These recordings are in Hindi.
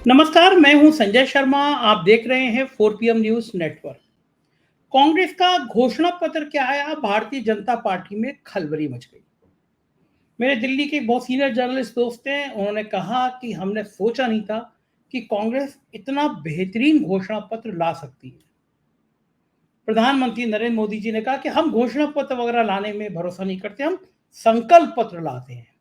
नमस्कार, मैं हूं संजय शर्मा। आप देख रहे हैं 4 PM न्यूज नेटवर्क। कांग्रेस का घोषणा पत्र क्या आया, भारतीय जनता पार्टी में खलबली मच गई। मेरे दिल्ली के बहुत सीनियर जर्नलिस्ट दोस्त हैं, उन्होंने कहा कि हमने सोचा नहीं था कि कांग्रेस इतना बेहतरीन घोषणा पत्र ला सकती है। प्रधानमंत्री नरेंद्र मोदी जी ने कहा कि हम घोषणा पत्र वगैरह लाने में भरोसा नहीं करते, हम संकल्प पत्र लाते हैं।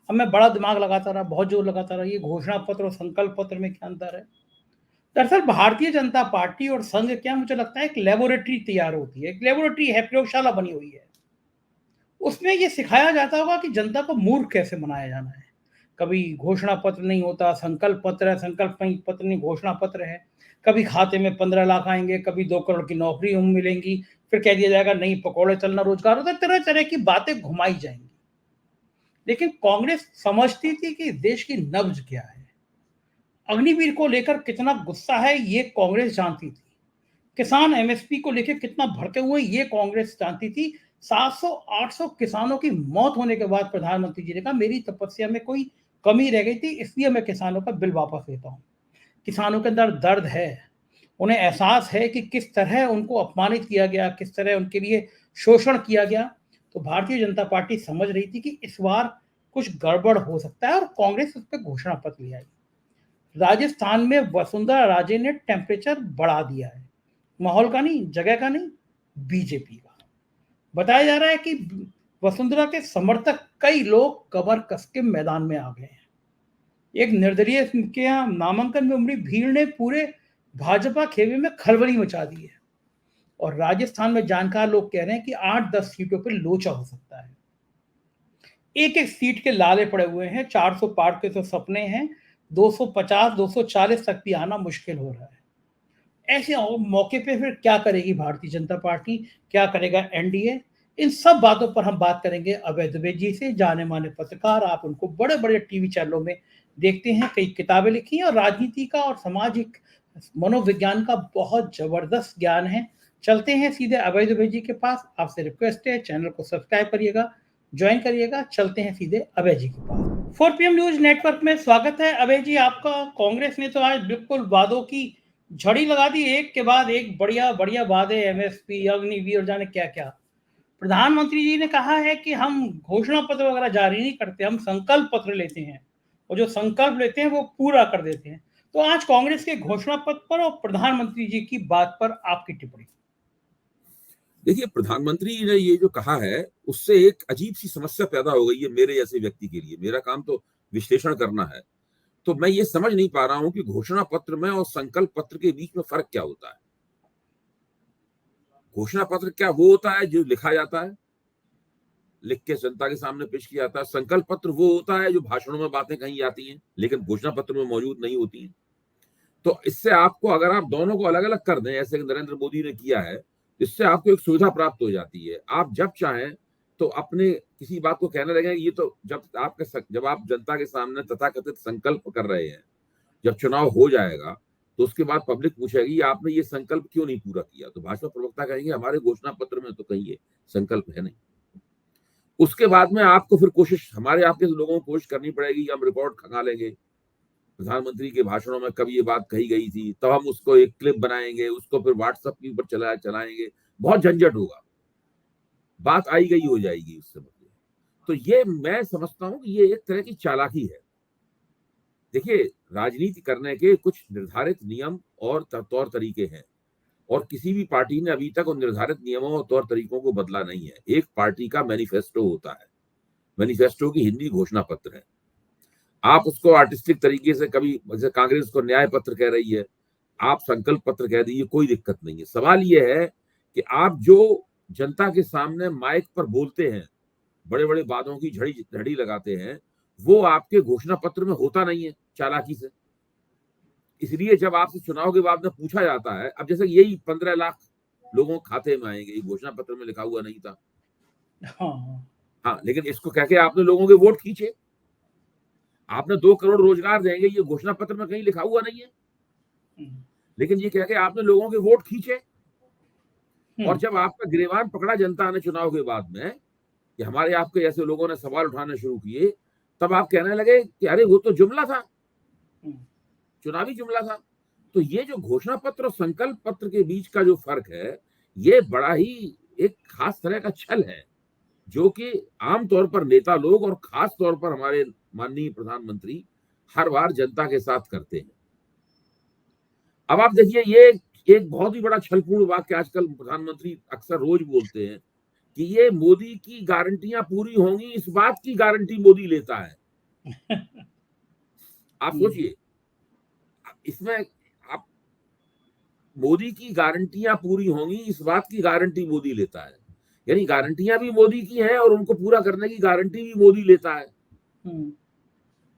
अब मैं बड़ा दिमाग लगाता रहा, बहुत जोर लगाता रहा, ये घोषणा पत्र और संकल्प पत्र में क्या अंतर है। दरअसल भारतीय जनता पार्टी और संघ क्या, मुझे लगता है एक लेबोरेटरी तैयार होती है, एक लेबोरेटरी है, प्रयोगशाला बनी हुई है। उसमें ये सिखाया जाता होगा कि जनता को मूर्ख कैसे बनाया जाना है। कभी घोषणा पत्र नहीं होता, संकल्प पत्र है, संकल्प नहीं पत्र नहीं, घोषणा पत्र है। कभी खाते में 15 लाख आएंगे, कभी 2 करोड़ की नौकरी हम मिलेंगी, फिर कह दिया जाएगा नहीं पकौड़े तलना रोजगार होता है। तरह तरह की बातें घुमाई जाएंगी। लेकिन कांग्रेस समझती थी कि देश की नब्ज क्या है, अग्निवीर को लेकर कितना गुस्सा है, ये कांग्रेस जानती थी। किसान एमएसपी को लेकर कितना भड़के हुए, ये कांग्रेस जानती थी। 700-800 किसानों की मौत होने के बाद प्रधानमंत्री जी ने कहा मेरी तपस्या में कोई कमी रह गई थी, इसलिए मैं किसानों का बिल वापस लेता हूं। किसानों के अंदर दर्द है, उन्हें एहसास है कि किस तरह उनको अपमानित किया गया, किस तरह उनके लिए शोषण किया गया। तो भारतीय जनता पार्टी समझ रही थी कि इस बार कुछ गड़बड़ हो सकता है, और कांग्रेस उस पर घोषणा पत्र ले आई। राजस्थान में वसुंधरा राजे ने टेम्परेचर बढ़ा दिया है, माहौल का नहीं, जगह का नहीं, बीजेपी का। बताया जा रहा है कि वसुंधरा के समर्थक कई लोग कमर कस के मैदान में आ गए हैं। एक निर्दलीय के यहाँ नामांकन में उमड़ी भीड़ ने पूरे भाजपा खेमे में खलबली मचा दी है। और राजस्थान में जानकार लोग कह रहे हैं कि 8-10 सीटों पर लोचा हो सकता है। एक एक सीट के लाले पड़े हुए हैं, 400 पार के तो सपने हैं, 250-240 तक भी आना मुश्किल हो रहा है। ऐसे मौके पे फिर क्या करेगी भारतीय जनता पार्टी, क्या करेगा एनडीए, इन सब बातों पर हम बात करेंगे अभय दुबे जी से। जाने माने पत्रकार, आप उनको बड़े बड़े टीवी चैनलों में देखते हैं, कई किताबें लिखी हैं और राजनीति का और सामाजिक मनोविज्ञान का बहुत जबरदस्त ज्ञान है। चलते हैं सीधे अभय दुबे जी के पास। आपसे रिक्वेस्ट है, चैनल को सब्सक्राइब करिएगा, ज्वाइन करिएगा। चलते हैं सीधे अभय जी के पास। 4 PM न्यूज नेटवर्क में स्वागत है अभय जी आपका। कांग्रेस ने तो आज बिल्कुल वादों की झड़ी लगा दी, एक के बाद एक बढ़िया बढ़िया वादे, एमएसपी, अग्निवीर और जाने क्या क्या। प्रधानमंत्री जी ने कहा है कि हम घोषणा पत्र वगैरह जारी नहीं करते, हम संकल्प पत्र लेते हैं, और जो संकल्प लेते हैं वो पूरा कर देते हैं। तो आज कांग्रेस के घोषणा पत्र पर और प्रधानमंत्री जी की बात पर आपकी टिप्पणी। देखिए, प्रधानमंत्री ने ये जो कहा है उससे एक अजीब सी समस्या पैदा हो गई है मेरे जैसे व्यक्ति के लिए। मेरा काम तो विश्लेषण करना है, तो मैं ये समझ नहीं पा रहा हूं कि घोषणा पत्र में और संकल्प पत्र के बीच में फर्क क्या होता है। घोषणा पत्र क्या वो होता है जो लिखा जाता है, लिख के जनता के सामने पेश किया जाता है। संकल्प पत्र वो होता है जो भाषणों में बातें कही जाती हैं लेकिन घोषणा पत्र में मौजूद नहीं होती हैं। तो इससे आपको, अगर आप दोनों को अलग अलग कर दें ऐसे नरेंद्र मोदी ने किया है, इससे आपको एक सुविधा प्राप्त हो जाती है। आप जब चाहें तो अपने किसी बात को कहने लगे। ये तो जब आप जनता के सामने तथाकथित संकल्प कर रहे हैं, जब चुनाव हो जाएगा तो उसके बाद पब्लिक पूछेगी आपने ये संकल्प क्यों नहीं पूरा किया, तो भाजपा प्रवक्ता कहेंगे हमारे घोषणा पत्र में तो कहीं ये संकल्प है नहीं। उसके बाद में आपको फिर कोशिश, हमारे आपके लोगों को कोशिश करनी पड़ेगी, हम रिकॉर्ड खंगा लेंगे, प्रधानमंत्री के भाषणों में कभी ये बात कही गई थी, तब हम उसको एक क्लिप बनाएंगे, उसको फिर व्हाट्सएप के ऊपर चलाएंगे। बहुत झंझट होगा, बात आई गई हो जाएगी उससे मतलब। तो ये मैं समझता हूं कि ये एक तरह की चालाकी है। देखिए, राजनीति करने के कुछ निर्धारित नियम और तौर तरीके हैं, और किसी भी पार्टी ने अभी तक उन निर्धारित नियमों और तौर तरीकों को बदला नहीं है। एक पार्टी का मैनिफेस्टो होता है, मैनिफेस्टो की हिंदी घोषणा पत्र है। आप उसको आर्टिस्टिक तरीके से, कभी जैसे कांग्रेस को न्याय पत्र कह रही है, आप संकल्प पत्र कह दीजिए, कोई दिक्कत नहीं है। सवाल यह है कि आप जो जनता के सामने माइक पर बोलते हैं, बड़े बड़े वादों की झड़ी लगाते हैं, वो आपके घोषणा पत्र में होता नहीं है, चालाकी से। इसलिए जब आपसे चुनाव के बाद में पूछा जाता है, अब जैसे यही 15 लाख लोगों के खाते में आएंगे, ये घोषणा पत्र में लिखा हुआ नहीं था। हाँ, लेकिन इसको कह के आपने लोगों के वोट खींचे। आपने 2 करोड़ रोजगार देंगे, ये घोषणा पत्र में कहीं लिखा हुआ नहीं है, लेकिन ये कह के आपने लोगों के वोट खींचे। और जब आपका गिरेबान पकड़ा जनता ने चुनाव के बाद में कि हमारे आपके ऐसे लोगों ने सवाल उठाने शुरू किए, तब आप कहने लगे कि अरे वो तो जुमला था। चुनावी जुमला था। तो ये जो घोषणा पत्र और संकल्प पत्र के बीच का जो फर्क है, ये बड़ा ही एक खास तरह का छल है, जो कि आमतौर पर नेता लोग और खास तौर पर हमारे माननीय प्रधानमंत्री हर बार जनता के साथ करते हैं। अब आप देखिए, ये एक बहुत ही बड़ा छलपूर्ण वाक्य आजकल प्रधानमंत्री अक्सर रोज बोलते हैं कि ये मोदी की गारंटियां पूरी होंगी, इस बात की गारंटी मोदी लेता है। आप सोचिए, इसमें आप मोदी की गारंटियां पूरी होंगी, इस बात की गारंटी मोदी लेता है, यानी गारंटियां भी मोदी की हैं और उनको पूरा करने की गारंटी भी मोदी लेता है।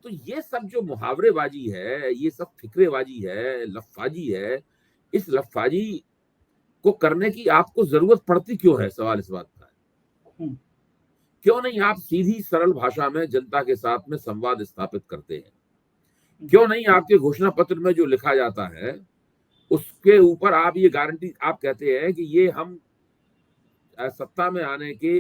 तो ये सब जो मुहावरेबाजी है, ये सब फिक्रेबाजी है, लफाजी है, इस लफाजी को करने की आपको जरूरत पड़ती क्यों है? सवाल इस बात का है। क्यों नहीं आप सीधी सरल भाषा में जनता के साथ में संवाद स्थापित करते हैं? क्यों नहीं आपके घोषणा पत्र में जो लिखा जाता है उसके ऊपर आप ये गारंटी आप कहते हैं कि ये हम सत्ता में आने के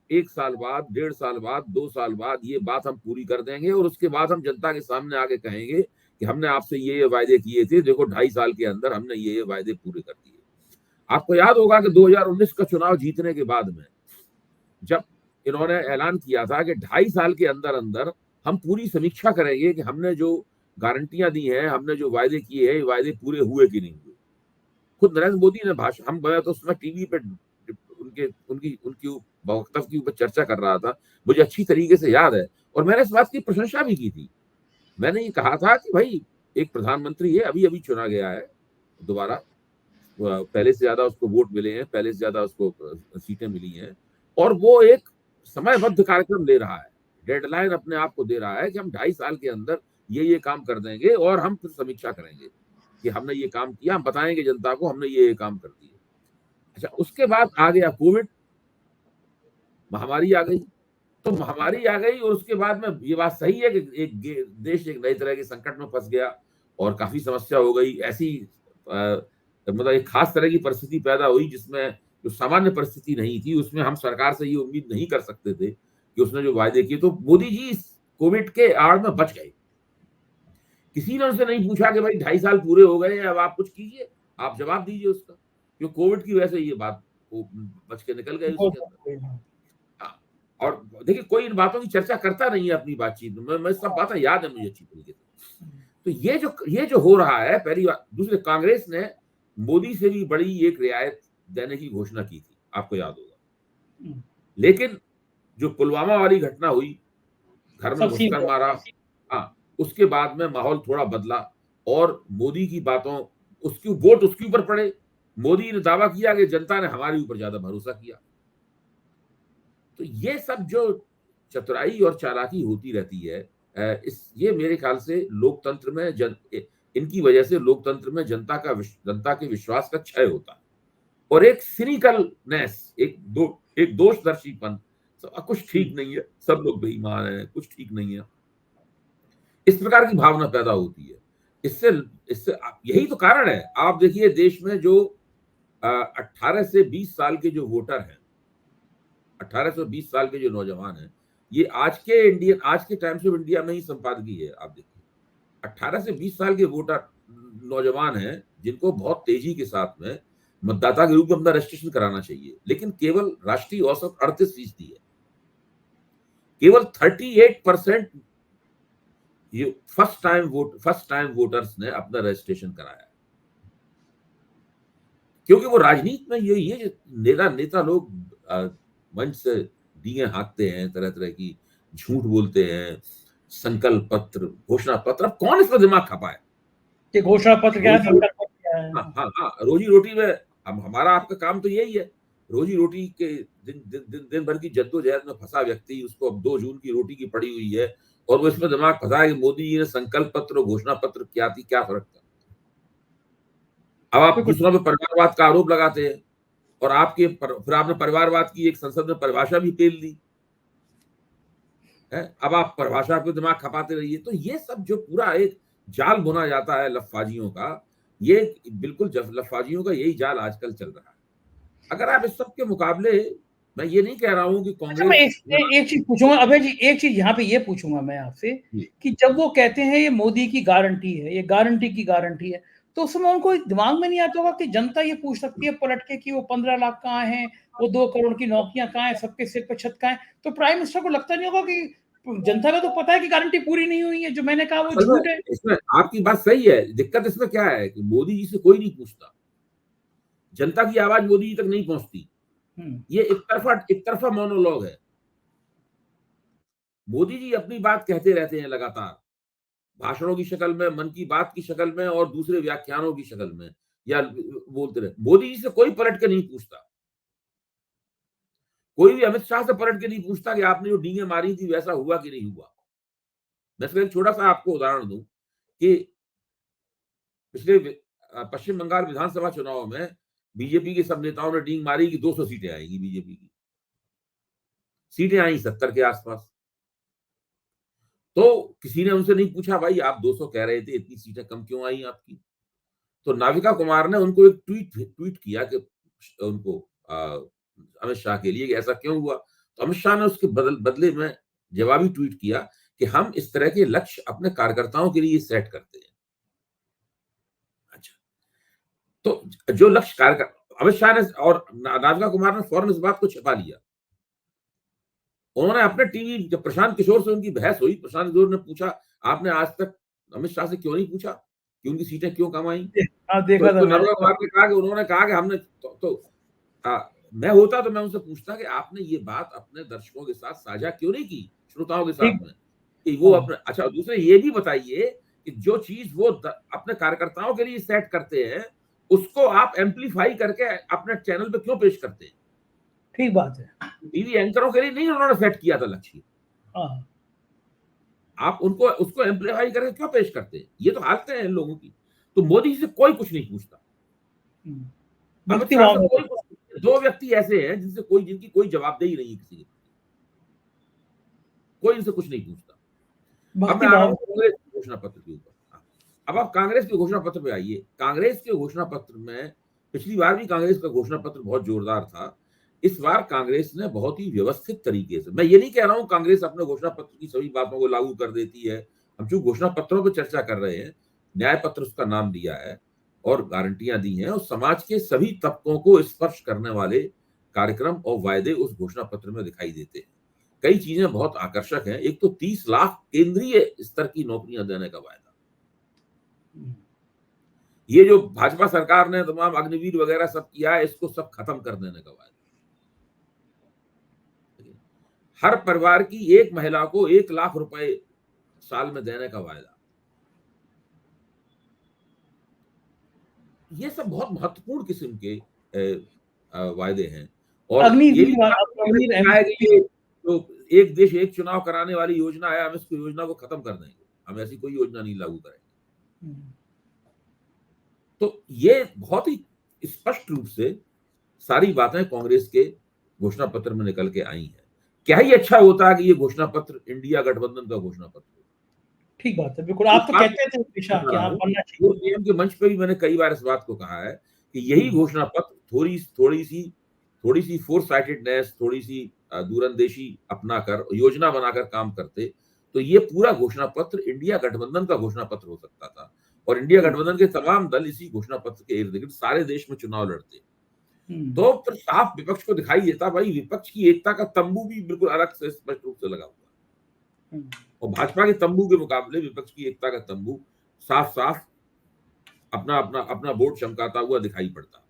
1 साल बाद, 1.5 साल बाद, 2 साल बाद ये बात हम पूरी कर देंगे और उसके बाद हम जनता के सामने आके कहेंगे कि हमने आपसे ये वायदे किए थे, देखो 2.5 साल के अंदर हमने ये वायदे पूरे कर दिए। आपको याद होगा कि 2019 का चुनाव जीतने के बाद में जब इन्होंने ऐलान किया था कि 2.5 साल के अंदर अंदर हम पूरी समीक्षा करेंगे कि हमने जो गारंटियां दी हैं, हमने जो वायदे किए हैं, ये वायदे पूरे हुए कि नहीं हुए। खुद नरेंद्र मोदी ने भाषण, हम गए तो उसमें टीवी पे उनके उनकी उनकी वक्तव्य के ऊपर चर्चा कर रहा था, मुझे अच्छी तरीके से याद है, और मैंने इस बात की प्रशंसा भी की थी। मैंने ये कहा था कि भाई एक प्रधानमंत्री है, अभी अभी चुना गया है दोबारा, पहले से ज्यादा उसको वोट मिले हैं, पहले से ज्यादा उसको सीटें मिली हैं, और वो एक समयबद्ध कार्यक्रम ले रहा है, डेडलाइन अपने आप को दे रहा है कि हम 2.5 साल के अंदर ये काम कर देंगे और हम फिर समीक्षा करेंगे कि हमने ये काम किया, हम बताएंगे जनता को हमने ये काम कर दिया। अच्छा, उसके बाद आ गया कोविड, महामारी आ गई। तो महामारी आ गई और उसके बाद में ये बात सही है कि एक देश एक नई तरह के संकट में फंस गया और काफी समस्या हो गई। ऐसी मतलब एक खास तरह की परिस्थिति पैदा हुई जिसमें जो सामान्य परिस्थिति नहीं थी, उसमें हम सरकार से ये उम्मीद नहीं कर सकते थे कि उसने जो वायदे किए, तो मोदी जी कोविड के आड़ में बच गए। किसी ने उनसे नहीं पूछा कि भाई 2.5 साल पूरे हो गए, अब आप कुछ कीजिए, आप जवाब दीजिए उसका, क्यों कोविड की वजह से ये बात बच के निकल गए उसके अंदर। और देखिए, कोई इन बातों की चर्चा करता नहीं है अपनी बातचीत में, मैं सब बातें याद है मुझे अच्छी तरीके से। तो ये जो हो रहा है, पहली बात। दूसरे, कांग्रेस ने मोदी से भी बड़ी एक रियायत देने की घोषणा की थी, आपको याद होगा, लेकिन जो पुलवामा वाली घटना हुई, घर में घुसकर मारा, हाँ, उसके बाद में माहौल थोड़ा बदला और मोदी की बातों वोट उसके ऊपर पड़े। मोदी ने दावा किया कि जनता ने हमारे ऊपर ज्यादा भरोसा किया। तो ये सब जो चतुराई और चालाकी होती रहती है, ये मेरे ख्याल से लोकतंत्र में इनकी वजह से लोकतंत्र में जनता के विश्वास का क्षय होता है और एक सिनिकलनेस, एक दोषदर्शीपन, कुछ ठीक नहीं है, सब लोग बेईमान हैं, कुछ ठीक नहीं है, इस प्रकार की भावना पैदा होती है। इससे यही तो कारण है। आप देखिए, देश में जो 18 से 20 साल के जो वोटर हैं, 18 से 20 साल के जो नौजवान हैं, ये आज के टाइम्स ऑफ इंडिया में ही संपादकीय है। आप देखिए, 18 से 20 साल के वोटर नौजवान हैं जिनको बहुत तेजी के साथ में मतदाता के रूप में अपना रजिस्ट्रेशन कराना चाहिए, लेकिन केवल राष्ट्रीय औसत 38% है। केवल 38% ये फर्स्ट टाइम वोटर्स ने अपना रजिस्ट्रेशन कराया, क्योंकि वो राजनीति में ये नेता लोग मंच से डींगे हाँकते हैं, तरह तरह की झूठ बोलते हैं, संकल्प पत्र, घोषणा पत्र। अब कौन इस पर दिमाग खपाए कि घोषणा पत्र क्या है, संकल्प पत्र क्या है? हाँ, रोजी रोटी में हमारा आपका काम तो यही है। रोजी रोटी के दिन भर की जद्दोजहद में फंसा व्यक्ति, उसको अब 2 जून की रोटी की पड़ी हुई है और वो इसमें दिमाग फंसा है कि मोदी जी ने संकल्प पत्र और घोषणा पत्र क्या थी, क्या फर्क था। अब आप दूसरों पे परिवारवाद का आरोप लगाते हैं और फिर आपने परिवारवाद की एक संसद में परिभाषा भी पेल दी है। अब आप परिभाषा पे दिमाग खपाते रहिए। तो ये सब जो पूरा एक जाल बुना जाता है लफाजियों का, ये बिल्कुल लफाजियों का यही जाल आजकल चल रहा है। अगर आप इस सब के मुकाबले मैं ये नहीं कह रहा हूं कि अच्छा, कांग्रेस मैं एक चीज पूछूंगा अभय जी, एक चीज यहाँ पे ये पूछूंगा मैं आपसे कि जब वो कहते हैं ये मोदी की गारंटी है, ये गारंटी की गारंटी है, तो उस समय उनको दिमाग में नहीं आता होगा कि जनता ये पूछ सकती है पलट के कि वो 15 लाख कहाँ हैं, वो 2 करोड़ की नौकरियां कहाँ हैं, सबके सिर पे छत कहाँ है? तो प्राइम मिनिस्टर को लगता नहीं होगा कि जनता को तो पता है कि गारंटी पूरी नहीं हुई है, जो मैंने कहा वो असल में झूठ है। इसमें आपकी बात सही है। दिक्कत इसमें क्या है कि मोदी जी से कोई नहीं पूछता, जनता की आवाज मोदी जी तक नहीं पहुंचती। ये एक तरफा मोनोलॉग है। मोदी जी अपनी बात कहते रहते हैं लगातार, भाषणों की शक्ल में, मन की बात की शक्ल में और दूसरे व्याख्यानों की शक्ल में, या बोलते रहे। मोदी जी से कोई पलट के नहीं पूछता। कोई भी अमित शाह से पलट के नहीं पूछता कि आपने जो डींगे मारी थी वैसा हुआ कि नहीं हुआ। मैं सिर्फ एक छोटा सा आपको उदाहरण दूं कि पिछले पश्चिम बंगाल विधानसभा चुनाव में बीजेपी के सब नेताओं ने डींग मारी कि 200 सीटें आएंगी बीजेपी की। सीटें आई 70 के आसपास। तो किसी ने उनसे नहीं पूछा भाई आप 200 कह रहे थे, इतनी सीटें कम क्यों आई आपकी? तो नाविका कुमार ने उनको एक ट्वीट किया कि उनको अमित शाह के लिए कि ऐसा क्यों हुआ। तो अमित शाह ने उसके बदले में जवाबी ट्वीट किया कि हम इस तरह के लक्ष्य अपने कार्यकर्ताओं के लिए सेट करते हैं। अच्छा, तो जो लक्ष्य अमित शाह ने और नाविका कुमार ने फौरन इस बात को छिपा लिया। उन्होंने अपने टीवी, जब प्रशांत किशोर से उनकी बहस हुई, प्रशांत किशोर ने पूछा आपने आज तक अमित शाह से क्यों नहीं पूछा कि उनकी सीटें क्यों कम आई? देखा था तो मैंने। नाविका कुमार ने कहा कि उन्होंने कहा कि हमने मैं होता तो मैं उनसे पूछता कि आपने ये बात अपने दर्शकों के साथ साझा क्यों नहीं की, श्रोताओं के साथ में, कि वो अपने। अच्छा, दूसरे ये भी बताइए कि जो चीज वो अपने कार्यकर्ताओं के लिए सेट करते हैं उसको आप एम्पलीफाई करके अपने चैनल पे क्यों पेश करते हैं? ठीक बात है। टीवी एंकरों के लिए नहीं उन्होंने सेट किया था लक्ष्य। आप उनको उसको एम्पलीफाई करके क्यों पेश करते हैं? ये तो हालत है इन लोगों की। तो मोदी जी से कोई कुछ नहीं पूछता, अमित शाह से कोई कुछ नहीं। 2 व्यक्ति ऐसे हैं जिनकी कोई जवाबदेही नहीं है किसी की, कोई इनसे कुछ नहीं पूछता। अब मैं आ रहा हूँ कांग्रेस के घोषणा पत्र के ऊपर। अब आप कांग्रेस के घोषणा पत्र पे आइए। कांग्रेस के घोषणा पत्र में पिछली बार भी कांग्रेस का घोषणा पत्र बहुत जोरदार था। इस बार कांग्रेस ने बहुत ही व्यवस्थित तरीके से, मैं ये नहीं कह रहा हूं कांग्रेस अपने घोषणा पत्र की सभी बातों को लागू कर देती है। हम जो घोषणा पत्रों पर चर्चा कर रहे हैं, न्याय पत्र उसका नाम दिया है और गारंटियां दी हैं और समाज के सभी तबकों को स्पर्श करने वाले कार्यक्रम और वायदे उस घोषणा पत्र में दिखाई देते हैं। कई चीजें बहुत आकर्षक हैं। एक तो 30 लाख केंद्रीय स्तर की नौकरियां देने का वायदा। ये जो भाजपा सरकार ने तमाम अग्निवीर वगैरह सब किया है, इसको सब खत्म कर देने का वायदा। हर परिवार की एक महिला को 1 लाख रुपए साल में देने का वायदा। ये सब बहुत महत्वपूर्ण किस्म के वायदे हैं। और ये भी कहा है कि ये जो एक देश एक चुनाव कराने वाली योजना है, हम इसको योजना को खत्म कर देंगे, हम ऐसी कोई योजना नहीं लागू करेंगे। तो ये बहुत ही स्पष्ट रूप से सारी बातें कांग्रेस के घोषणा पत्र में निकल के आई हैं। क्या ही अच्छा होता है कि ये घोषणा पत्र इंडिया गठबंधन का घोषणा पत्र। ठीक बात है, बिल्कुल। आप तो कहते थे हमेशा कि आप बनना चाहिए। पीएम के मंच पे भी मैंने कई बार इस बात को कहा है कि यही घोषणा पत्र थोड़ी सी फोर साइटेडनेस, थोड़ी सी दूरंदेशी अपनाकर योजना बनाकर काम करते तो ये पूरा घोषणा पत्र इंडिया गठबंधन का घोषणा पत्र हो सकता था और इंडिया गठबंधन के तमाम दल इसी घोषणा पत्र के इर्द गिर्द सारे देश में चुनाव लड़ते। तो फिर साफ विपक्ष को दिखाई देता भाई विपक्ष की एकता का तंबू भी बिल्कुल अलग से स्पष्ट रूप से लगा हुआ और भाजपा के तंबू के मुकाबले विपक्ष की एकता का तंबू साफ साफ अपना अपना अपना वोट चमकाता हुआ दिखाई पड़ता।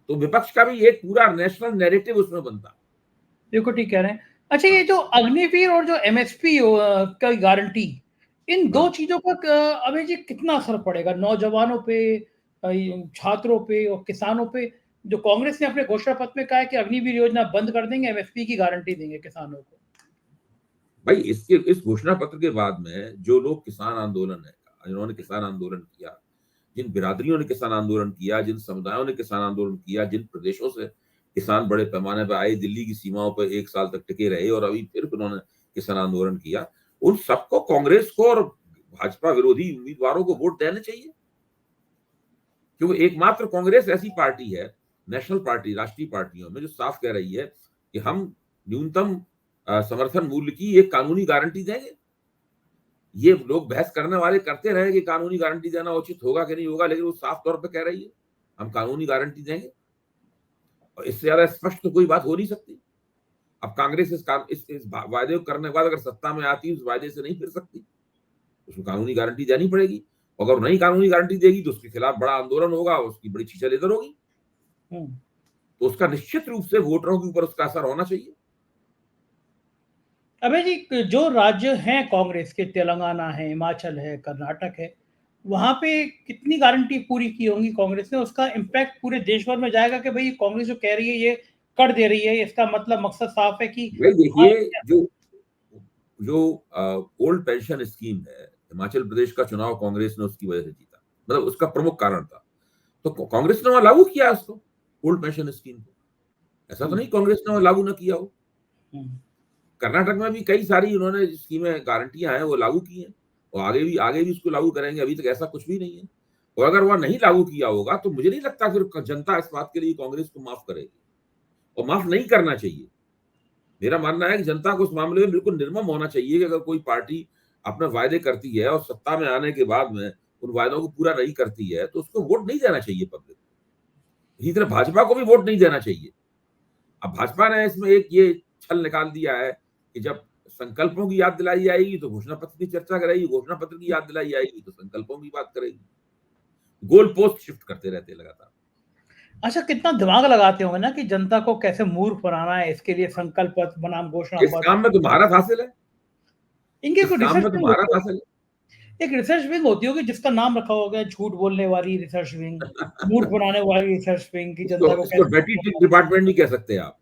तो विपक्ष का भी एक पूरा नेशनल नैरेटिव उसमें बनता। देखो ठीक कह रहे हैं। अच्छा, ये जो अग्निवीर और जो एमएसपी का गारंटी, इन दो चीजों का अभी जी कितना असर पड़ेगा नौजवानों पे, छात्रों पे और किसानों पे? जो कांग्रेस ने अपने घोषणा पत्र में कहा है कि अग्निवीर योजना बंद कर देंगे, एमएसपी की गारंटी देंगे किसानों को। भाई इस घोषणा पत्र के बाद में जो लोग किसान आंदोलन है, जिन्होंने किसान आंदोलन किया, जिन बिरादरियों ने किसान आंदोलन किया, जिन समुदायों ने किसान आंदोलन किया, जिन प्रदेशों से किसान बड़े पैमाने पर आए, दिल्ली की सीमाओं पर 1 साल तक टिके रहे और अभी फिर उन्होंने किसान आंदोलन किया, उन सबको कांग्रेस को और भाजपा विरोधी उम्मीदवारों को वोट देने चाहिए। क्योंकि एकमात्र कांग्रेस ऐसी पार्टी है, नेशनल पार्टी, राष्ट्रीय पार्टियों में, जो साफ कह रही है कि हम न्यूनतम समर्थन मूल्य की एक कानूनी गारंटी देंगे। ये लोग बहस करने वाले करते रहे कि कानूनी गारंटी देना उचित होगा कि नहीं होगा, लेकिन वो साफ तौर पे कह रही है हम कानूनी गारंटी देंगे, और इससे ज्यादा स्पष्ट तो कोई बात हो नहीं सकती। अब कांग्रेस इस वायदे को करने के बाद अगर सत्ता में आती है, उस वायदे से नहीं फिर सकती, उसको कानूनी गारंटी देनी पड़ेगी। अगर नहीं कानूनी गारंटी देगी तो उसके खिलाफ बड़ा आंदोलन होगा, उसकी बड़ी चीजें लेकर होगी, तो उसका निश्चित रूप से वोटरों के ऊपर उसका असर होना चाहिए। अबे जी, जो राज्य हैं कांग्रेस के, तेलंगाना है, हिमाचल है, कर्नाटक है, वहां पे कितनी गारंटी पूरी की होंगी कांग्रेस ने? उसका इम्पैक्ट पूरे देश भर में जाएगा कि भाई कांग्रेस जो कह रही है ये कर दे रही है, इसका मतलब मकसद साफ है कि भाई देखिए, जो जो ओल्ड पेंशन स्कीम है, हिमाचल प्रदेश का चुनाव कांग्रेस ने उसकी वजह से जीता, मतलब उसका प्रमुख कारण था, तो कांग्रेस ने वहां लागू किया उसको, ओल्ड पेंशन स्कीम को। ऐसा तो नहीं कांग्रेस ने वहां लागू ना किया हो। कर्नाटक में भी कई सारी उन्होंने स्कीमें, गारंटियां हैं, वो लागू की हैं, और आगे भी उसको लागू करेंगे। अभी तक ऐसा कुछ भी नहीं है, और अगर वह नहीं लागू किया होगा तो मुझे नहीं लगता फिर जनता इस बात के लिए कांग्रेस को माफ करेगी, और माफ नहीं करना चाहिए। मेरा मानना है कि जनता को उस मामले में बिल्कुल निर्मम होना चाहिए कि अगर कोई पार्टी अपने वायदे करती है और सत्ता में आने के बाद में उन वायदों को पूरा नहीं करती है, तो उसको वोट नहीं देना चाहिए पब्लिक। इसी तरह भाजपा को भी वोट नहीं देना चाहिए। अब भाजपा ने इसमें एक ये छल निकाल दिया है कि जब संकल्पों की याद दिलाई जाएगी तो घोषणा पत्र की चर्चा करेगी, घोषणा पत्र की याद दिलाई जाएगी तो संकल्पों की बात करेगी। गोल पोस्ट शिफ्ट करते रहते हैं लगातार। अच्छा, कितना दिमाग लगाते होंगे ना कि जनता को कैसे मूर्ख बनाना है, इसके लिए संकल्प पत्र बनाम घोषणा इस पत्र। काम में तो महारत हासिल है, इनके इस कोई काम रिसर्च में तो विंग महारत होती हासिल है, एक रिसर्च विंग होती होगी जिसका नाम रखा होगा झूठ बोलने वाली रिसर्च विंग, है। मूर्ख बनाने वाली रिसर्च विंग, की इसको जनता को इसको कैसे। डर्टी ट्रिक डिपार्टमेंट नहीं कह सकते आप।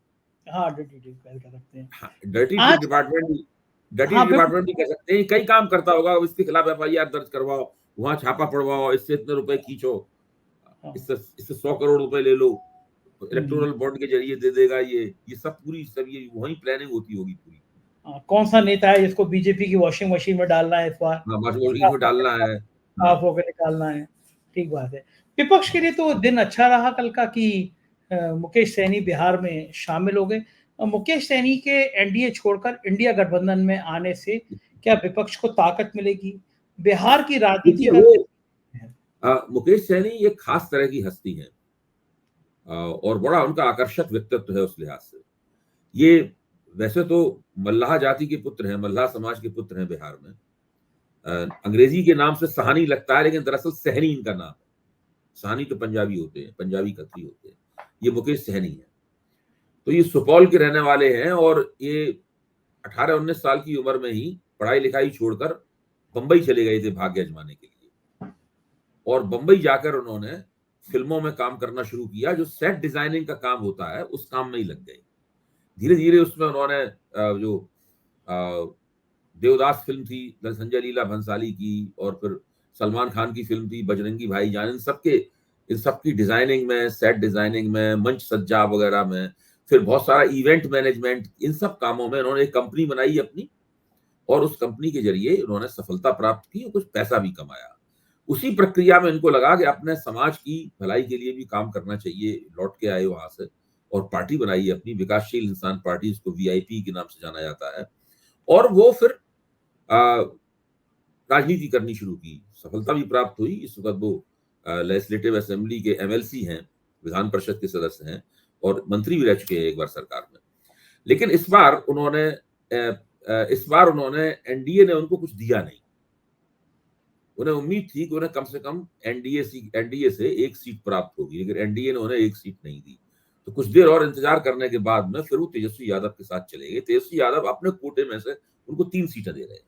हाँ, डिटेक्टिव कह सकते हैं। हाँ, डर्टी ट्रिक आज डिपार्टमेंट, डर्टी हाँ, बिल्कुल। डिपार्टमेंट नहीं कह सकते। कई काम करता होगा, इसके खिलाफ एफआईआर दर्ज करवाओ, वहां छापा पड़वाओ, इससे इतने रुपए खींचो, हाँ, इससे 100 करोड़ रुपए ले लो, हुँ। इलेक्टोरल बॉन्ड के जरिए दे देगा। ये सब पूरी सब ये वही प्लानिंग होती होगी पूरी। हाँ, कौन-सा नेता है जिसको बीजेपी की वॉशिंग मशीन में डालना है इस बार, हाँ, मजबूरी साफ में होके डालना है। हाँ, साफ होके निकालना है। ठीक बात है। विपक्ष के लिए तो दिन अच्छा रहा कल का कि मुकेश सैनी बिहार में शामिल हो गए। मुकेश सैनी के एनडीए छोड़कर इंडिया गठबंधन में आने से क्या विपक्ष को ताकत मिलेगी? बिहार की राजनीति देखिए का वो है। मुकेश सैनी एक खास तरह की हस्ती है, और बड़ा उनका आकर्षक व्यक्तित्व है उस लिहाज से। ये वैसे तो मल्लाह जाति के पुत्र हैं, मल्लाह समाज के पुत्र हैं बिहार में। अंग्रेजी के नाम से सहानी लगता है, लेकिन दरअसल सहनी इनका नाम है। सहानी तो पंजाबी होते हैं, पंजाबी खत्री होते हैं। ये मुकेश सहनी है। तो ये सुपौल के रहने वाले हैं, और ये 18-19 साल की उम्र में ही पढ़ाई लिखाई छोड़कर बंबई चले गए थे भाग्य आजमाने के लिए, और बंबई जाकर उन्होंने फिल्मों में काम करना शुरू किया। जो सेट डिजाइनिंग का काम होता है उस काम में ही लग गए। धीरे धीरे उसमें उन्होंने जो देवदास फिल्म थी संजय लीला भंसाली की, और फिर सलमान खान की फिल्म थी बजरंगी भाईजान, इन सबकी डिजाइनिंग में, सेट डिजाइनिंग में, मंच सज्जा वगैरह में, फिर बहुत सारा इवेंट मैनेजमेंट, इन सब कामों में उन्होंने एक कंपनी बनाई अपनी, और उस कंपनी के जरिए उन्होंने सफलता प्राप्त की और कुछ पैसा भी कमाया। उसी प्रक्रिया में इनको लगा कि अपने समाज की भलाई के लिए भी काम करना चाहिए। लौट के आए वहां से और पार्टी बनाई अपनी, विकासशील इंसान पार्टी, इसको वीआईपी के नाम से जाना जाता है। और वो फिर राजनीति करनी शुरू की, सफलता भी प्राप्त हुई। इस वक्त वो लेजिस्लेटिव असेंबली के एमएलसी हैं, विधान परिषद के सदस्य हैं, और मंत्री भी रह चुके हैं एक बार सरकार में। लेकिन इस बार उन्होंने एनडीए ने उनको कुछ दिया नहीं। उन्हें उम्मीद थी कि उन्हें कम से कम एनडीए से एक सीट प्राप्त होगी, लेकिन एनडीए ने उन्हें एक सीट नहीं दी। तो कुछ देर और इंतजार करने के बाद में फिर वो तेजस्वी यादव के साथ चले गए। तेजस्वी यादव अपने कोटे में से उनको 3 सीटें दे रहे हैं,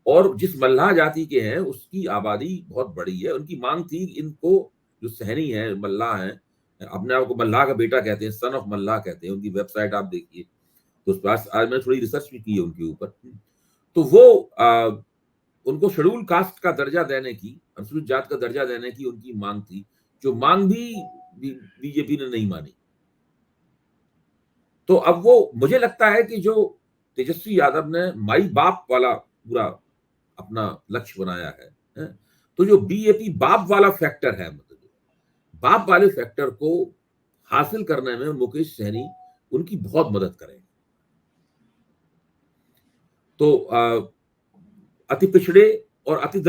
और जिस मल्लाह जाति के हैं उसकी आबादी बहुत बड़ी है। उनकी मांग थी इनको, जो सहनी है, मल्लाह हैं, अपने आप को मल्लाह का बेटा कहते हैं, सन ऑफ मल्लाह कहते हैं। उनकी वेबसाइट आप देखिए तो उस पास आज मैंने थोड़ी रिसर्च भी की है उनके ऊपर। तो वो उनको शेड्यूल कास्ट का दर्जा देने की, अनुसूचित जात का दर्जा देने की उनकी मांग थी, जो मांग भी बीजेपी ने नहीं मानी। तो अब वो, मुझे लगता है कि जो तेजस्वी यादव ने माई बाप वाला पूरा अपना लक्ष्य बनाया है, तो जो बीएपी बाप वाला फैक्टर है, मतलब बाप वाले फैक्टर को हासिल करने में मुकेश सहनी उनकी बहुत मदद करेंगे। तो अति पिछड़े और अति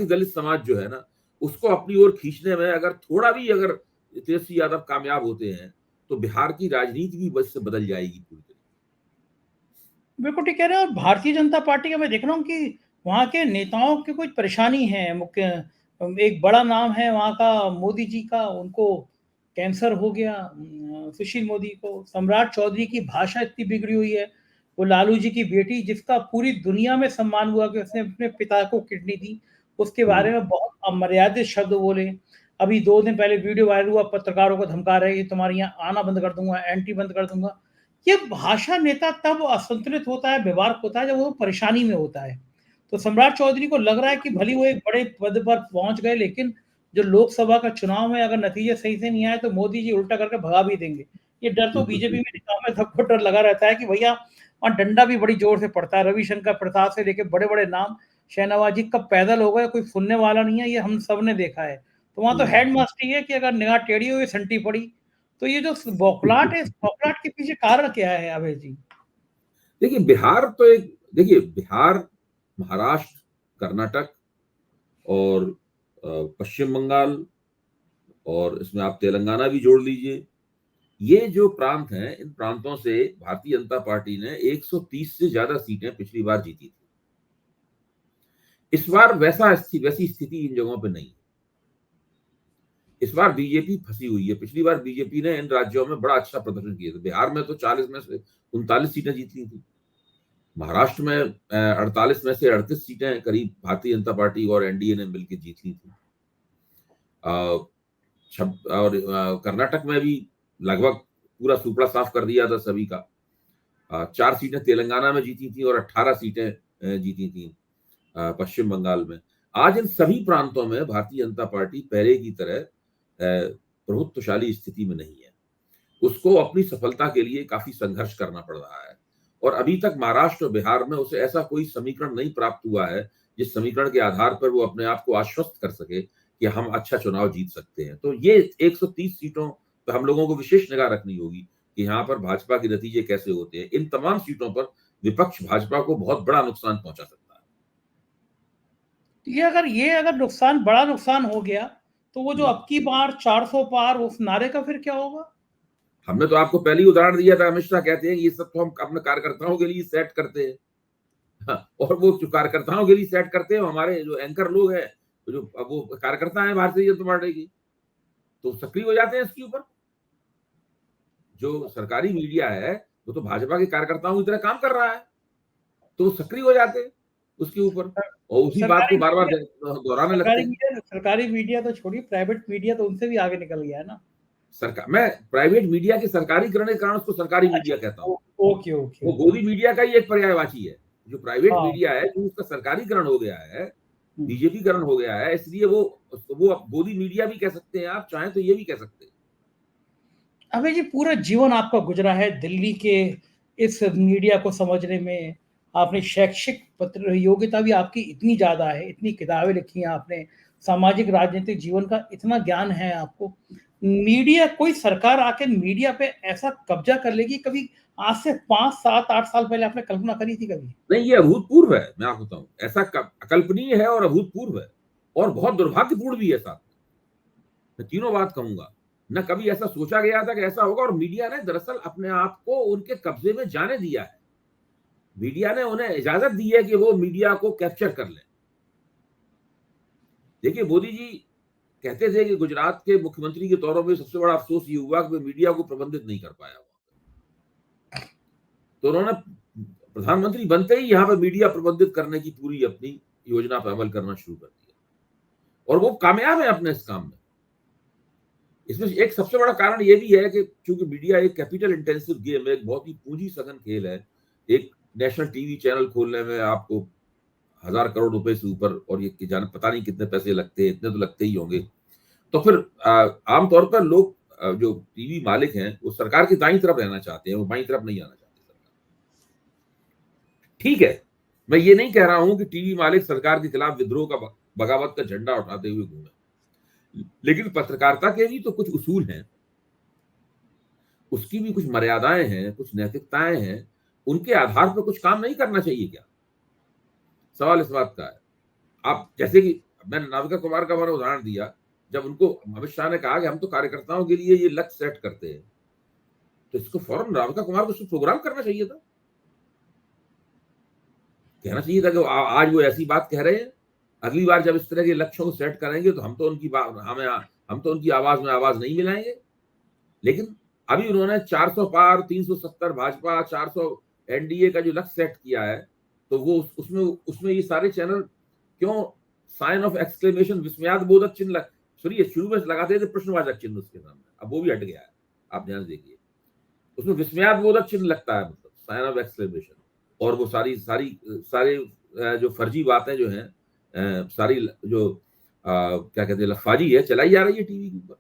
दलित समाज जो है ना, उसको अपनी ओर खींचने में अगर थोड़ा भी अगर तेजस्वी यादव कामयाब होते हैं तो बिहार की राजनीति भी बस से बदल जाएगी पूरी तरह। बिल्कुल ठीक कह रहे हैं। और भारतीय जनता पार्टी का मैं देख रहा हूँ कि वहाँ के नेताओं की कुछ परेशानी है। मुख्य एक बड़ा नाम है वहाँ का मोदी जी का, उनको कैंसर हो गया, सुशील मोदी को। सम्राट चौधरी की भाषा इतनी बिगड़ी हुई है। वो लालू जी की बेटी, जिसका पूरी दुनिया में सम्मान हुआ कि उसने अपने पिता को किडनी दी, उसके बारे में बहुत अमर्यादित शब्द बोले। अभी 2 दिन पहले वीडियो वायरल हुआ, पत्रकारों को धमका रहे कि तुम्हारे यहाँ आना बंद कर दूंगा, एंट्री बंद कर दूंगा। ये भाषा नेता तब असंतुलित होता है, व्यवहार होता है, जब वो परेशानी में होता है। तो सम्राट चौधरी को लग रहा है कि भले वो एक बड़े पद पर पहुंच गए, लेकिन जो लोकसभा का चुनाव में अगर नतीजे सही से नहीं आए तो मोदी जी उल्टा करके भगा भी देंगे। ये डर तो बिल्कुल बीजेपी में बिल्कुल। नेताओं में सबको डर लगा रहता है कि भैया वहाँ डंडा भी बड़ी जोर से पड़ता है। रविशंकर प्रसाद से लेके बड़े बड़े नाम, शहनवाज जी कब पैदल हो गए, कोई सुनने वाला नहीं है, ये हम सब ने देखा है। तो वहाँ तो हेडमास्टर ही है कि अगर निगाह टेढ़ी हुई, सन्टी पड़ी। तो ये जो बौखलाहट है, इस बौखलाहट के पीछे कारण क्या है अभय जी? देखिए बिहार तो एक, देखिए बिहार, महाराष्ट्र, कर्नाटक और पश्चिम बंगाल, और इसमें आप तेलंगाना भी जोड़ लीजिए। ये जो प्रांत हैं, इन प्रांतों से भारतीय जनता पार्टी ने 130 से ज्यादा सीटें पिछली बार जीती थी। इस बार वैसी स्थिति इन जगहों पे नहीं है। इस बार बीजेपी फंसी हुई है। पिछली बार बीजेपी ने इन राज्यों में बड़ा अच्छा प्रदर्शन किया था। बिहार में तो 40 में से 39 सीटें जीत ली थी। महाराष्ट्र में 48 में से 38 सीटें करीब भारतीय जनता पार्टी और एनडीए ने मिलकर जीत ली थी। और कर्नाटक में भी लगभग पूरा सुपड़ा साफ कर दिया था सभी का। 4 सीटें तेलंगाना में जीती थी और 18 सीटें जीती थी पश्चिम बंगाल में। आज इन सभी प्रांतों में भारतीय जनता पार्टी पहले की तरह प्रभुत्वशाली स्थिति में नहीं है। उसको अपनी सफलता के लिए काफी संघर्ष करना पड़ रहा है, और अभी तक महाराष्ट्र और बिहार में उसे ऐसा कोई समीकरण नहीं प्राप्त हुआ है जिस समीकरण के आधार पर वो अपने आप को आश्वस्त कर सके कि हम अच्छा चुनाव जीत सकते हैं। तो ये 130 सीटों पर हम लोगों को विशेष निगाह रखनी होगी कि यहाँ पर भाजपा के नतीजे कैसे होते हैं। इन तमाम सीटों पर विपक्ष भाजपा को बहुत बड़ा नुकसान पहुंचा सकता ये अगर नुकसान, बड़ा नुकसान हो गया, तो वो जो है। अब की बार 400 पार, उस नारे का फिर क्या होगा? हमने तो आपको पहले ही उदाहरण दिया था। अमित शाह कहते हैं कि ये सब तो हम अपने कार्यकर्ताओं के लिए सेट करते हैं। हाँ, और वो जो कार्यकर्ताओं के लिए सेट करते हैं, हमारे जो एंकर लोग हैं, जो वो कार्यकर्ता हैं भारतीय जनता पार्टी की, तो सक्रिय हो जाते हैं इसके ऊपर। जो सरकारी मीडिया है वो तो भाजपा के कार्यकर्ताओं की तरह काम कर रहा है, तो वो सक्रिय हो जाते हैं उसके ऊपर और उसी बात को सरकारी बार बार मीडिया दोहराने लगते हैं। सरकारी मीडिया तो छोड़िए, प्राइवेट मीडिया तो उनसे भी आगे निकल गया है ना। सरकार, मैं प्राइवेट मीडिया के सरकारीकरण के कारण उसको सरकारी मीडिया कहता हूँ। ओके ओके वो ओके। गोदी मीडिया का ही एक पर्यायवाची है। जो प्राइवेट हाँ। मीडिया है, जो उसका सरकारीकरण हो गया है, हम्म। बीजेपीकरण हो गया है, इसलिए वो अब गोदी मीडिया भी कह सकते हैं, आप चाहें तो ये भी कह सकते हैं। अबे जी, पूरा जीवन आपका गुजरा है दिल्ली के इस मीडिया को समझने में। आपने शैक्षिक पत्र योग्यता भी आपकी इतनी ज़्यादा है, इतनी किताबें लिखी हैं आपने, सामाजिक राजनीतिक जीवन का इतना ज्ञान है आपको। मीडिया, कोई सरकार आके मीडिया पे ऐसा कब्जा कर लेगी, कभी आज से 5, 7, 8 साल पहले आपने कल्पना करी थी कभी? नहीं, ये अभूतपूर्व है। मैं आपको बताऊं, ऐसा अकल्पनीय है और अभूतपूर्व है और बहुत दुर्भाग्यपूर्ण भी है साथ में। मैं तीनों बात कहूंगा। न कभी ऐसा सोचा गया था कि ऐसा होगा, और मीडिया ने दरअसल अपने आप को उनके कब्जे में जाने दिया है। मीडिया ने उन्हें इजाजत दी है कि वो मीडिया को कैप्चर कर लें। देखिए, मोदी जी कहते थे कि गुजरात के मुख्यमंत्री के तौर पर सबसे बड़ा अफसोस ये हुआ कि वे मीडिया को प्रबंधित नहीं कर पाया। तो उन्होंने प्रधानमंत्री बनते ही यहाँ पर मीडिया प्रबंधित करने की पूरी अपनी योजना पर अमल करना शुरू कर दिया, और वो कामयाब है अपने इस काम में। इसमें एक सबसे बड़ा कारण ये भी है कि चूंकि मीडिया एक कैपिटल इंटेंसिव गेम है, एक बहुत ही पूंजी सघन खेल है। एक नेशनल टीवी चैनल खोलने में आपको 1000 करोड़ रुपए से ऊपर, और ये जाने पता नहीं कितने पैसे लगते हैं, इतने तो लगते ही होंगे। तो फिर आमतौर पर लोग जो टीवी मालिक हैं वो सरकार की दाईं तरफ रहना चाहते हैं, वो बाईं तरफ नहीं आना चाहते। ठीक है, मैं ये नहीं कह रहा हूं कि टीवी मालिक सरकार के खिलाफ विद्रोह का, बगावत का झंडा उठाते हुए घूमे, लेकिन पत्रकारिता के भी तो कुछ उसूल हैं। उसकी भी कुछ मर्यादाएं हैं, कुछ नैतिकताएं हैं, उनके आधार पर कुछ काम नहीं करना चाहिए क्या? सवाल इस बात का है। आप जैसे कि मैंने नाविका कुमार का मैंने उदाहरण दिया, जब उनको अमित शाह ने कहा कि हम तो कार्यकर्ताओं के लिए ये लक्ष्य सेट करते हैं, तो इसको फौरन नाविका कुमार को प्रोग्राम करना चाहिए था, कहना चाहिए था कि आज वो ऐसी बात कह रहे हैं, अगली बार जब इस तरह के लक्ष्यों को सेट करेंगे तो हम तो उनकी आवाज में आवाज नहीं मिलाएंगे। लेकिन अभी उन्होंने 400 पार, 370 भाजपा, 400 एनडीए का जो लक्ष्य सेट किया है, तो वो उसमें ये सारे चैनल क्यों साइन ऑफ एक्सक्लेमेशन, विस्मयादिबोधक चिन्ह सुनिए, शुरू में लगाते थे प्रश्नवाचक चिन्ह उसके सामने, अब वो भी हट गया है, आप ध्यान देखिए, उसमें विस्मयादिबोधक चिन्ह लगता है, मतलब साइन ऑफ एक्सक्लेमेशन। और वो सारे जो फर्जी बातें जो हैं, सारी जो क्या कहते हैं, लफाजी है, चलाई जा रही है टीवी के ऊपर।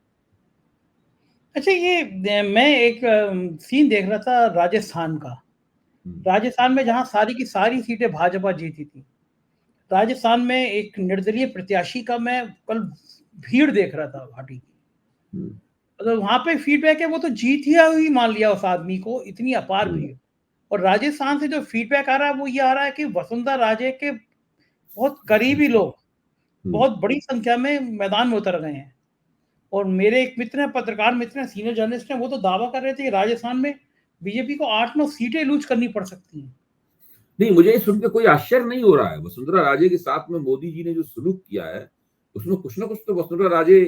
अच्छा, ये मैं एक सीन देख रहा था राजस्थान का। राजस्थान में जहां सारी की सारी सीटें भाजपा जीती थी, राजस्थान में एक निर्दलीय प्रत्याशी का मैं कल भीड़ देख रहा था घाटी की, मतलब वहां पे फीडबैक है, वो तो जीत ही हुई मान लिया उस आदमी को, इतनी अपार भीड़। और राजस्थान से जो फीडबैक आ रहा है वो ये आ रहा है कि वसुंधरा राजे के बहुत करीबी लोग बहुत बड़ी संख्या में मैदान में उतर गए हैं। और मेरे एक मित्र हैं, पत्रकार मित्र हैं, सीनियर जर्नलिस्ट हैं, वो तो दावा कर रहे थे कि राजस्थान में बीजेपी को 8-9 सीटें लूज करनी पड़ सकती हैं। नहीं, मुझे ये सुनकर कोई आश्चर्य नहीं हो रहा है। वसुंधरा राजे के साथ में मोदी जी ने जो सलूक किया है, उसमें कुछ ना कुछ तो वसुंधरा राजे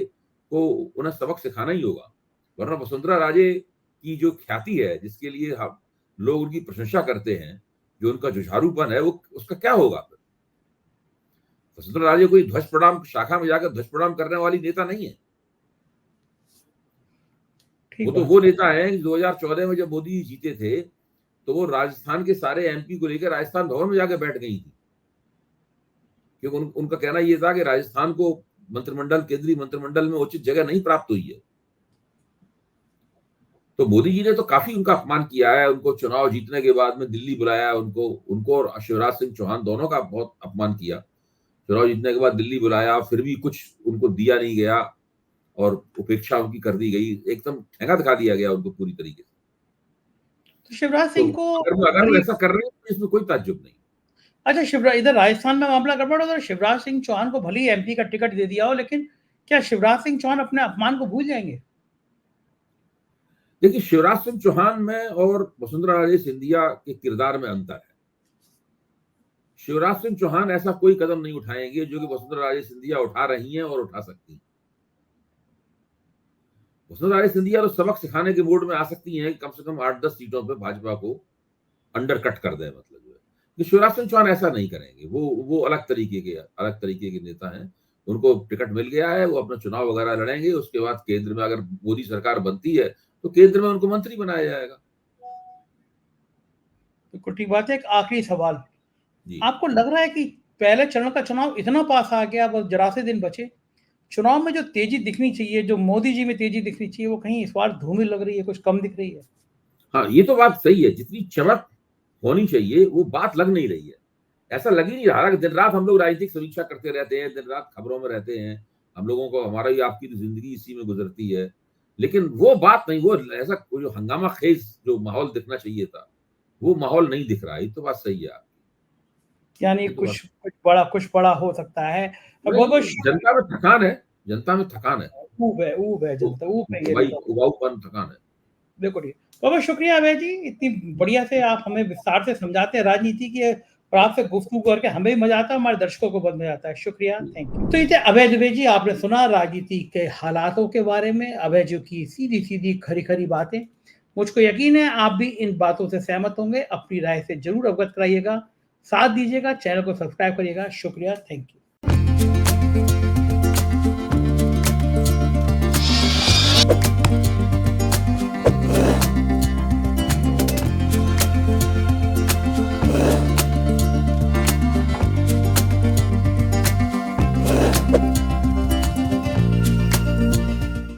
को उन्हें सबक सिखाना ही होगा, वरना वसुंधरा राजे की जो ख्याति है, जिसके लिए हम लोग उनकी प्रशंसा करते हैं, जो उनका जुझारूपन है, वो उसका क्या होगा फिर? वसुंधरा राजे कोई ध्वज प्रणाम शाखा में जाकर ध्वज प्रणाम करने वाली नेता नहीं है। वो तो वो नेता है 2014 में जब मोदी जी जीते थे, तो वो राजस्थान के सारे एमपी को लेकर राजस्थान भवन में जाकर बैठ गई थी, क्योंकि उनका कहना यह था कि राजस्थान को केंद्रीय मंत्रिमंडल में उचित जगह नहीं प्राप्त हुई है। तो मोदी जी ने तो काफी उनका अपमान किया है, उनको चुनाव जीतने के बाद में दिल्ली बुलाया, उनको और शिवराज सिंह चौहान दोनों का बहुत अपमान किया। चुनाव जीतने के बाद दिल्ली बुलाया, फिर भी कुछ उनको दिया नहीं गया और उपेक्षा उनकी कर दी गई, एकदम ठेंगा दिखा दिया गया उनको पूरी तरीके से। तो शिवराज सिंह को अगर वो ऐसा कर रहे हैं तो इसमें कोई ताज्जुब नहीं। अच्छा, शिवराज इधर राजस्थान में मामला गड़बड़ हो, शिवराज सिंह चौहान को भले ही एमपी का टिकट दे दिया हो, लेकिन क्या शिवराज सिंह चौहान अपने अपमान को भूल जाएंगे? देखिए, शिवराज सिंह चौहान में और वसुंधरा राजे सिंधिया के किरदार में अंतर है। शिवराज सिंह चौहान ऐसा कोई कदम नहीं उठाएंगे जो कि वसुंधरा राजे सिंधिया उठा रही हैं और उठा सकती हैं। वसुंधरा राजे सिंधिया तो सबक सिखाने के मूड में आ सकती हैं, कम से कम 8-10 सीटों पे भाजपा को अंडरकट कर दें, मतलब जो है कि शिवराज सिंह चौहान ऐसा नहीं करेंगे। वो अलग तरीके के नेता हैं। उनको टिकट मिल गया है, वो अपना चुनाव वगैरह लड़ेंगे, उसके बाद केंद्र में अगर मोदी सरकार बनती है तो केंद्र में उनको मंत्री बनाया जाएगा। तो ठीक बात है। एक आखिरी सवाल, आपको लग रहा है कि पहले चरण का चुनाव इतना पास आ गया, बस जरा से दिन बचे, चुनाव में जो तेजी दिखनी चाहिए, जो मोदी जी में तेजी दिखनी चाहिए, वो कहीं इस बार धूमिल लग रही है, कुछ कम दिख रही है? हाँ, ये तो बात सही है, जितनी चमक होनी चाहिए वो बात लग नहीं रही है। ऐसा लग ही नहीं रहा कि दिन रात हम लोग राजनीतिक समीक्षा करते रहते हैं, दिन रात खबरों में रहते हैं, हम लोगों को हमारा ही आपकी जिंदगी इसी में गुजरती है, लेकिन वो बात नहीं, वो ऐसा जो हंगामा खेज जो माहौल दिखना चाहिए था, वो माहौल नहीं दिख रहा है। तो बात सही है, यानी कुछ बड़ा हो सकता है। जनता में थकान है, ऊब है जनता, उबाऊपन, थकान है। देखो बहुत शुक्रिया अभय जी, इतनी बढ़िया से आप हमें विस्तार से समझाते हैं राजनीति की, और आपसे गुफ्तगू करके हमें भी मजा आता है, हमारे दर्शकों को बहुत मजा आता है। शुक्रिया, थैंक यू। तो ये अभय दुबे जी, आपने सुना राजनीति के हालातों के बारे में, अभय जी की सीधी सीधी खरी खरी बातें। मुझको यकीन है आप भी इन बातों से सहमत होंगे। अपनी राय से जरूर अवगत कराइएगा, साथ दीजिएगा, चैनल को सब्सक्राइब करिएगा। शुक्रिया, थैंक यू।